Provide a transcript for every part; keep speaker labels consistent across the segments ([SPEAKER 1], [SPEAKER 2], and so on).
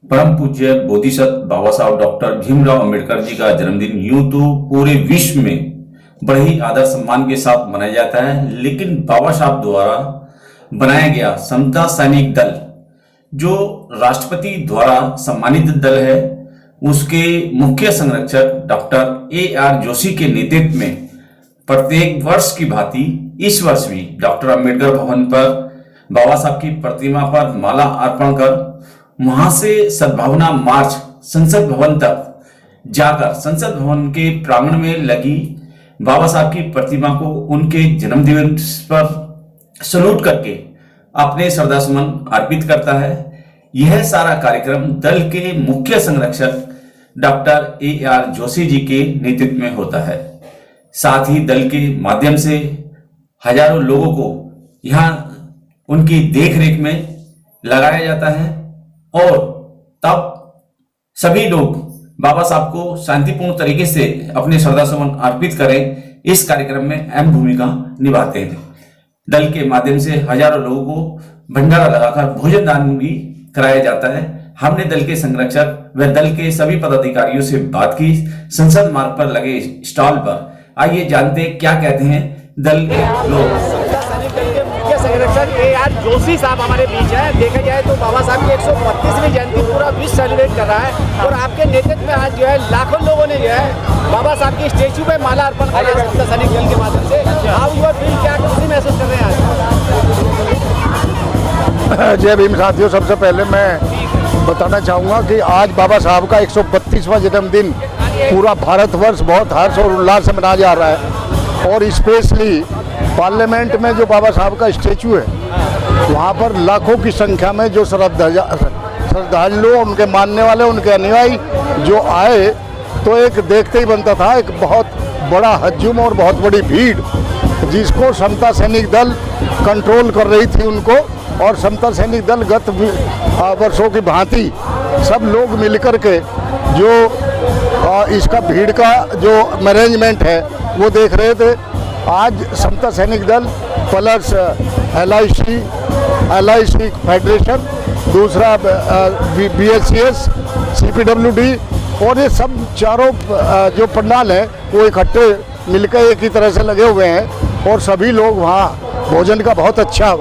[SPEAKER 1] परम पूज्य बोधिसत्व बाबा साहब डॉक्टर भीमराव अंबेडकर जी का जन्मदिन यूं तो पूरे विश्व में बड़े ही आदर सम्मान के साथ मनाया जाता है, लेकिन बाबा साहब द्वारा बनाया गया समता सैनिक दल जो राष्ट्रपति द्वारा सम्मानित दल है, उसके मुख्य संरक्षक डॉक्टर AR जोशी के नेतृत्व में प्रत्येक वर्ष की भांति इस वर्ष भी डॉक्टर अंबेडकर भवन पर बाबा साहब की प्रतिमा पर माला अर्पण कर वहां से सद्भावना मार्च संसद भवन तक जाकर संसद भवन के प्रांगण में लगी बाबा साहब की प्रतिमा को उनके जन्मदिवस पर सलूट करके अपने श्रद्धासुमन अर्पित करता है। यह सारा कार्यक्रम दल के मुख्य संरक्षक डॉक्टर AR जोशी जी के नेतृत्व में होता है। साथ ही दल के माध्यम से हजारों लोगों को यहाँ उनकी देखरेख में लगाया जाता है और तब सभी लोग बाबा साहब को शांतिपूर्ण तरीके से अपने श्रद्धासुमन अर्पित करें, इस कार्यक्रम में अहम भूमिका निभाते हैं। दल के माध्यम से हजारों लोगों को भंडारा लगाकर भोजन दान भी कराया जाता है। हमने दल के संरक्षक व दल के सभी पदाधिकारियों से बात की संसद मार्ग पर लगे स्टॉल पर। आइए जानते हैं क्या कहते हैं दल के लोग।
[SPEAKER 2] संरक्षक AR जोशी साहब हमारे बीच है। देखा जाए तो बाबा साहब की 132वीं जयंती पूरा विश्व सेलिब्रेट कर रहा है और आपके नेतृत्व में आज जो है लाखों लोगों ने जो है बाबा साहब की स्टेच्यू पे माला अर्पण किया समता सैनिक दल के माध्यम से। हाउ यू फील, क्या खुशी महसूस कर रहे हैं आज?
[SPEAKER 3] जय भीम साथियों, सबसे पहले मैं बताना चाहूँगा कि आज बाबा साहब का 132वां जन्मदिन पूरा भारतवर्ष बहुत हर्ष और उल्लास से मनाया जा रहा है और स्पेशली पार्लियामेंट में जो बाबा साहब का स्टेचू है वहाँ पर लाखों की संख्या में जो श्रद्धालु, उनके मानने वाले, उनके अनुयायी जो आए तो एक देखते ही बनता था एक बहुत बड़ा हजूम और बहुत बड़ी भीड़ जिसको समता सैनिक दल कंट्रोल कर रही थी उनको। और समता सैनिक दल गत वर्षों की भांति सब लोग मिलकर के जो इसका भीड़ का जो मैनेजमेंट है वो देख रहे थे। आज समता सैनिक दल प्लस LIC फेडरेशन, दूसरा BSCS, CPWD और ये सब चारों जो पंडाल हैं वो इकट्ठे मिलकर एक ही तरह से लगे हुए हैं और सभी लोग वहाँ भोजन का बहुत अच्छा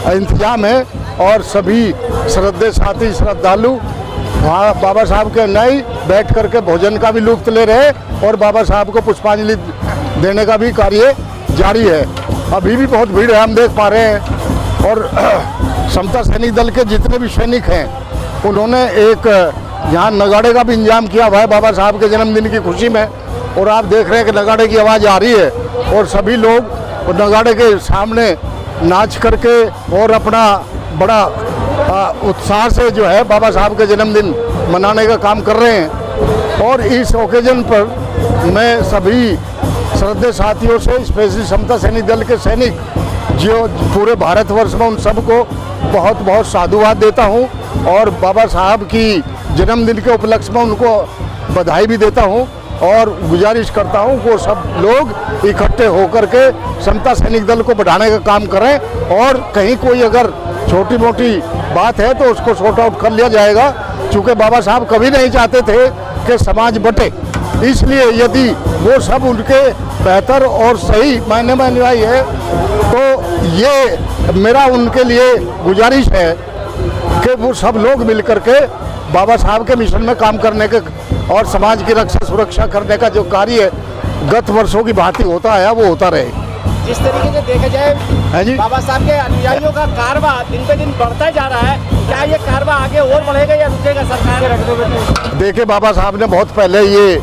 [SPEAKER 3] इंतजाम है और सभी साथी श्रद्धालु वहाँ बाबा साहब के अनुयायी बैठ करके भोजन का भी लुत्फ ले रहे हैं और बाबा साहब को पुष्पांजलि देने का भी कार्य जारी है। अभी भी बहुत भीड़ है, हम देख पा रहे हैं। और समता सैनिक दल के जितने भी सैनिक हैं उन्होंने एक यहाँ नगाड़े का भी इंतजाम किया हुआ है बाबा साहब के जन्मदिन की खुशी में और आप देख रहे हैं कि नगाड़े की आवाज़ आ रही है और सभी लोग नगाड़े के सामने नाच करके और अपना बड़ा उत्साह से जो है बाबा साहब के जन्मदिन मनाने का काम कर रहे हैं। और इस ओकेजन पर मैं सभी श्रद्धेय साथियों से, स्पेशली समता सैनिक दल के सैनिक जो पूरे भारतवर्ष में, उन सबको बहुत बहुत साधुवाद देता हूं और बाबा साहब की जन्मदिन के उपलक्ष्य में उनको बधाई भी देता हूं और गुजारिश करता हूं कि वो सब लोग इकट्ठे होकर के समता सैनिक दल को बढ़ाने का काम करें और कहीं कोई अगर छोटी मोटी बात है तो उसको सॉर्ट आउट कर लिया जाएगा, क्योंकि बाबा साहब कभी नहीं चाहते थे कि समाज बटे। इसलिए यदि वो सब उनके बेहतर और सही मायने में अनुयायी है तो ये मेरा उनके लिए गुजारिश है कि वो सब लोग मिलकर के बाबा साहब के मिशन में काम करने के और समाज की रक्षा सुरक्षा करने का जो कार्य गत वर्षों की भांति होता है वो होता रहे।
[SPEAKER 2] जिस तरीके से देखा जाए बाबा साहब के अनुयायियों का कारवा दिन पे दिन बढ़ता जा रहा है, क्या ये कारवा आगे और बढ़ेगा या रुकेगा सरकार?
[SPEAKER 3] देखिए, बाबा साहब ने बहुत पहले ये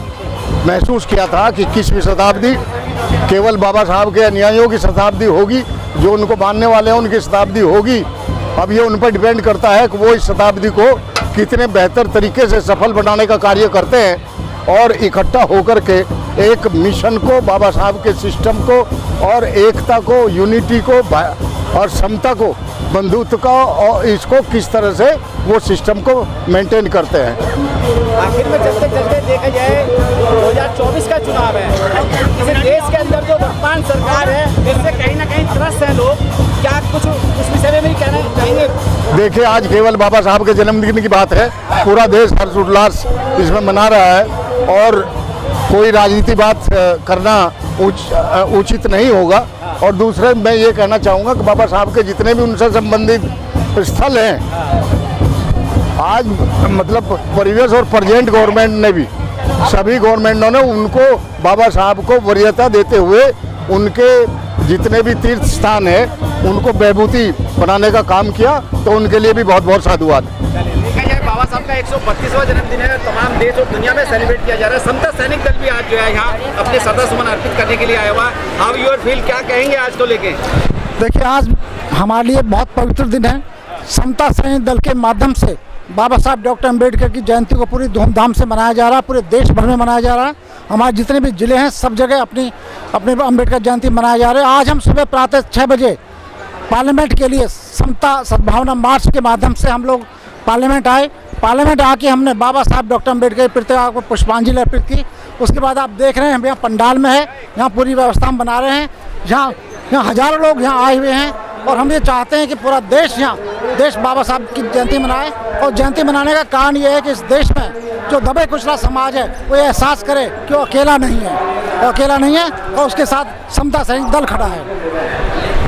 [SPEAKER 3] महसूस किया था कि 21वीं शताब्दी केवल बाबा साहब के अनुयायियों की शताब्दी होगी, जो उनको मानने वाले हैं उनकी शताब्दी होगी। अब ये उन पर डिपेंड करता है कि वो इस शताब्दी को कितने बेहतर तरीके से सफल बनाने का कार्य करते हैं और इकट्ठा होकर के एक मिशन को, बाबा साहब के सिस्टम को और एकता को, यूनिटी को और समता को, बंधुत्व का और इसको किस तरह से वो सिस्टम को मेंटेन करते हैं।
[SPEAKER 2] आखिर में चलते चलते देखा जाए 2024 का चुनाव है, इस देश के अंदर जो वर्तमान सरकार है इससे कहीं ना कहीं त्रस्त हैं लोग। क्या कुछ उस विषय में भी कहना चाहेंगे?
[SPEAKER 3] देखिए, आज केवल बाबा साहब के जन्मदिन की बात है, पूरा देश हर्षोल्लास इसमें मना रहा है और कोई राजनीति बात करना उचित नहीं होगा। और दूसरे मैं ये कहना चाहूँगा कि बाबा साहब के जितने भी उनसे संबंधित स्थल हैं, आज मतलब प्रीवियस और प्रेजेंट गवर्नमेंट ने भी, सभी गवर्नमेंटों ने उनको, बाबा साहब को वरीयता देते हुए उनके जितने भी तीर्थ स्थान है उनको बेहबूती बनाने का काम किया, तो उनके लिए भी बहुत बहुत साधुवाद।
[SPEAKER 2] देखा जाए बाबा साहब का 132वां जन्मदिन है, तमाम देश और दुनिया में सेलिब्रेट किया जा रहा है। समता सैनिक दल भी आज जो है यहाँ अपने श्रद्धासुमन अर्पित करने के लिए आया हुआ। हाउ यूर फील, क्या कहेंगे आज को लेके?
[SPEAKER 4] देखिए, आज हमारे लिए बहुत पवित्र दिन है। समता सैनिक दल के माध्यम से बाबा साहब डॉक्टर अम्बेडकर की जयंती को पूरी धूमधाम से मनाया जा रहा है, पूरे देश भर में मनाया जा रहा है। हमारे जितने भी ज़िले हैं सब जगह अपनी अम्बेडकर जयंती मनाया जा रहा है। आज हम सुबह प्रातः 6 बजे पार्लियामेंट के लिए समता सद्भावना मार्च के माध्यम से हम लोग पार्लियामेंट आए। पार्लियामेंट आके हमने बाबा साहब डॉक्टर अम्बेडकर की प्रतिमा को पुष्पांजलि अर्पित की। उसके बाद आप देख रहे हैं हम यहाँ पंडाल में है, यहाँ पूरी व्यवस्था हम बना रहे हैं। यहाँ हज़ारों लोग यहाँ आए हुए हैं और हम ये चाहते हैं कि पूरा देश देश बाबा साहब की जयंती मनाए। और जयंती मनाने का कारण ये है कि इस देश में जो दबे कुचला समाज है वो ये एहसास करे कि वो अकेला नहीं है, वो अकेला नहीं है और उसके साथ समता सैनिक दल खड़ा है।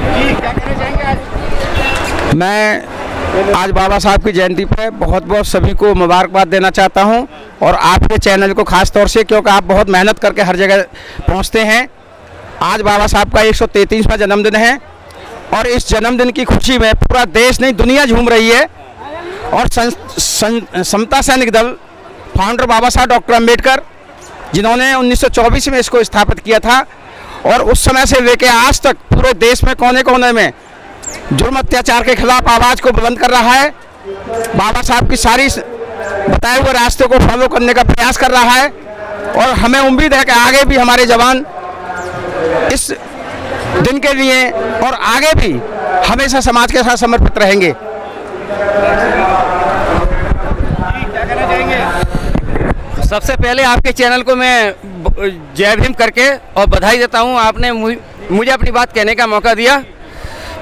[SPEAKER 2] जी, क्या कहना चाहेंगे आज?
[SPEAKER 5] मैं आज बाबा साहब की जयंती पे बहुत बहुत सभी को मुबारकबाद देना चाहता हूं, और आपके चैनल को खास तौर से, क्योंकि आप बहुत मेहनत करके हर जगह पहुंचते हैं। आज बाबा साहब का 133वां जन्मदिन है और इस जन्मदिन की खुशी में पूरा देश नहीं दुनिया झूम रही है। और समता सैनिक दल फाउंडर बाबा साहब डॉक्टर अम्बेडकर, जिन्होंने 1924 में इसको स्थापित किया था, और उस समय से लेकर आज तक पूरे देश में कोने कोने में जुर्म अत्याचार के खिलाफ आवाज़ को बुलंद कर रहा है। बाबा साहब की सारी बताए हुए रास्ते को फॉलो करने का प्रयास कर रहा है, और हमें उम्मीद है कि आगे भी हमारे जवान इस दिन के लिए और आगे भी हमेशा समाज के साथ समर्पित रहेंगे।
[SPEAKER 2] क्या कहना चाहेंगे?
[SPEAKER 5] सबसे पहले आपके चैनल को मैं जय भीम करके और बधाई देता हूं, आपने मुझे अपनी बात कहने का मौका दिया।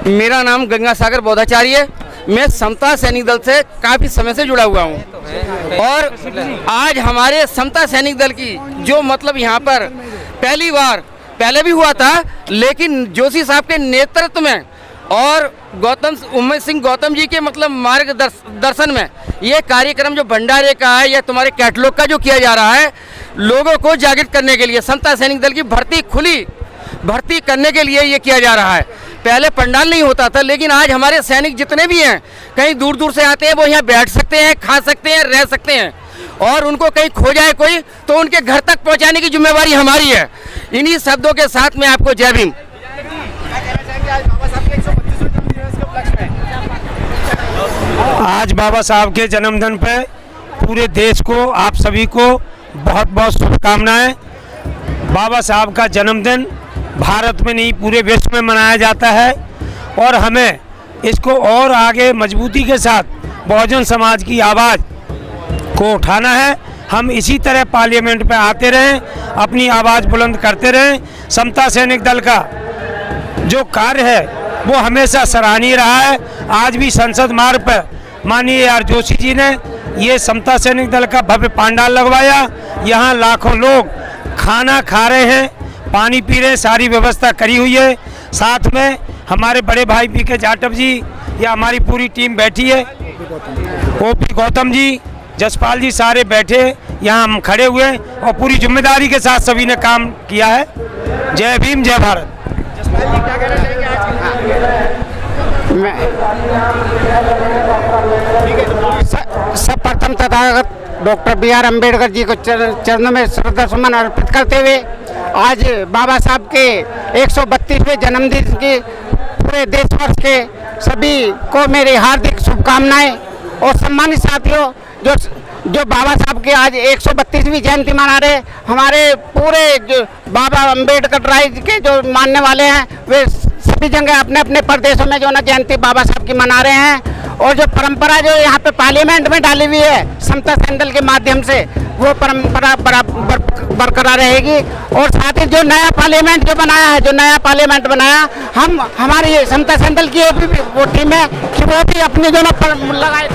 [SPEAKER 5] मेरा नाम गंगा सागर बौद्धाचार्य, मैं समता सैनिक दल से काफ़ी समय से जुड़ा हुआ हूं। और आज हमारे समता सैनिक दल की जो मतलब यहाँ पर पहली बार, पहले भी हुआ था लेकिन जोशी साहब के नेतृत्व में और उमेश सिंह गौतम जी के मतलब मार्गदर्शन में ये कार्यक्रम जो भंडारे का है या तुम्हारे कैटलॉग का जो किया जा रहा है, लोगों को जागृत करने के लिए, समता सैनिक दल की भर्ती करने के लिए ये किया जा रहा है। पहले पंडाल नहीं होता था, लेकिन आज हमारे सैनिक जितने भी हैं कहीं दूर दूर से आते हैं, वो यहाँ बैठ सकते हैं, खा सकते हैं, रह सकते हैं, और उनको कहीं खो जाए कोई तो उनके घर तक पहुँचाने की जिम्मेवारी हमारी है। इन्हीं शब्दों के साथ मैं आपको जय भीम।
[SPEAKER 6] आज बाबा साहब के जन्मदिन पे पूरे देश को, आप सभी को बहुत बहुत शुभकामनाएं। बाबा साहब का जन्मदिन भारत में नहीं पूरे विश्व में मनाया जाता है, और हमें इसको और आगे मजबूती के साथ बहुजन समाज की आवाज़ को उठाना है। हम इसी तरह पार्लियामेंट पे आते रहें, अपनी आवाज़ बुलंद करते रहें। समता सैनिक दल का जो कार्य है वो हमेशा सराहनीय रहा है। आज भी संसद मार्ग पर माननीय आर जोशी जी ने ये समता सैनिक दल का भव्य पंडाल लगवाया। यहाँ लाखों लोग खाना खा रहे हैं, पानी पी रहे हैं, सारी व्यवस्था करी हुई है। साथ में हमारे बड़े भाई पी.के. जाटव जी या हमारी पूरी टीम बैठी है, ओ.पी. गौतम जी, जसपाल जी, सारे बैठे यहाँ हम खड़े हुए और पूरी जिम्मेदारी के साथ सभी ने काम किया है। जय भीम, जय भारत।
[SPEAKER 2] जसपाल जी, क्या कहना चाहेंगे आज?
[SPEAKER 7] सर्वप्रथम तथागत डॉक्टर B.R. अम्बेडकर जी को चरणों में श्रद्धा सुमन अर्पित करते हुए आज बाबा साहब के 132वें जन्मदिन की पूरे देशवर्ष के सभी को मेरी हार्दिक शुभकामनाएं। और सम्मानित साथियों, जो बाबा साहब के आज 132वीं जयंती मना रहे, हमारे पूरे जो बाबा अम्बेडकर राइज के जो मानने वाले हैं वे सभी जगह अपने अपने प्रदेशों में जो ना जयंती बाबा साहब की मना रहे हैं। और जो परंपरा जो यहाँ पे पार्लियामेंट में डाली हुई है समता सैनिक दल के माध्यम से, वो परंपरा बरकरार रहेगी। और साथ ही जो नया पार्लियामेंट जो बनाया है, जो नया पार्लियामेंट बनाया, हमारी समता सेंट्रल की वो टीम है कि वो भी अपनी दोनों पर लगाए।